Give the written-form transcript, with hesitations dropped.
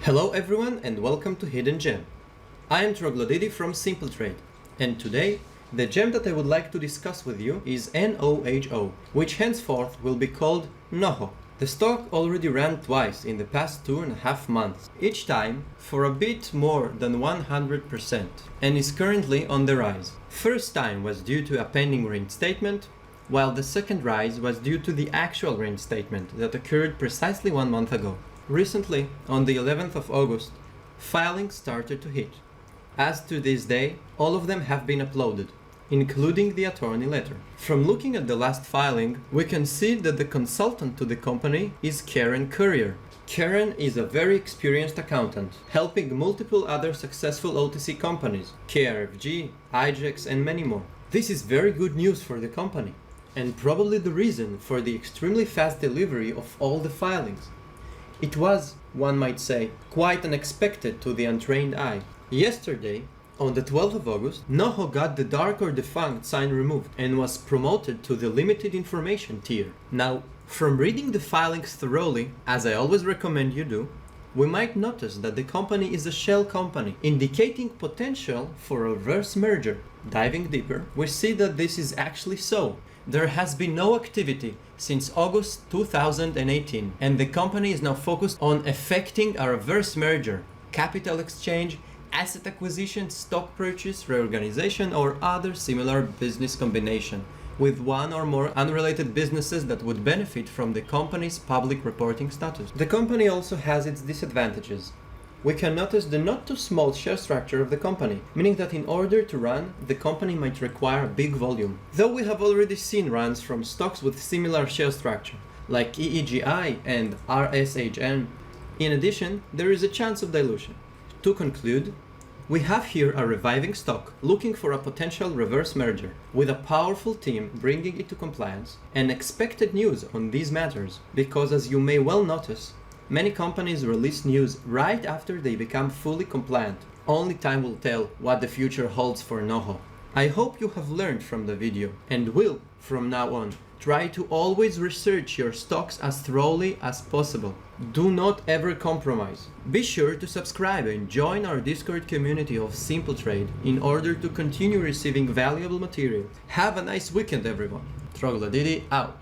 Hello everyone and welcome to Hidden Gem. I am Troglodidi from Simple Trade, and today the gem that I would like to discuss with you is NOHO, which henceforth will be called NOHO. The stock already ran twice in the past 2.5 months, each time for a bit more than 100%, and is currently on the rise. First time was due to a pending reinstatement, while the second rise was due to the actual reinstatement that occurred precisely 1 month ago. Recently, on the 11th of August, filings started to hit. As to this day, all of them have been uploaded, including the attorney letter. From looking at the last filing, we can see that the consultant to the company is Karen Courier. Karen is a very experienced accountant, helping multiple other successful OTC companies, KRFG, IJEX, and many more. This is very good news for the company, and probably the reason for the extremely fast delivery of all the filings. It was, one might say, quite unexpected to the untrained eye. Yesterday, on the 12th of August, NOHO got the dark or defunct sign removed and was promoted to the limited information tier. Now, from reading the filings thoroughly, as I always recommend you do, we might notice that the company is a shell company, indicating potential for a reverse merger. Diving deeper, we see that this is actually so. There has been no activity since August 2018, and the company is now focused on effecting a reverse merger, capital exchange, asset acquisition, stock purchase, reorganization, or other similar business combination with one or more unrelated businesses that would benefit from the company's public reporting status. The company also has its disadvantages. We can notice the not too small share structure of the company, meaning that in order to run, the company might require a big volume. Though we have already seen runs from stocks with similar share structure, like EEGI and RSHN. In addition, there is a chance of dilution. To conclude, we have here a reviving stock looking for a potential reverse merger, with a powerful team bringing it to compliance, and expected news on these matters, because as you may well notice, many companies release news right after they become fully compliant. Only time will tell what the future holds for NOHO. I hope you have learned from the video and will, from now on, try to always research your stocks as thoroughly as possible. Do not ever compromise. Be sure to subscribe and join our Discord community of Simple Trade in order to continue receiving valuable material. Have a nice weekend, everyone. Troglodidi out.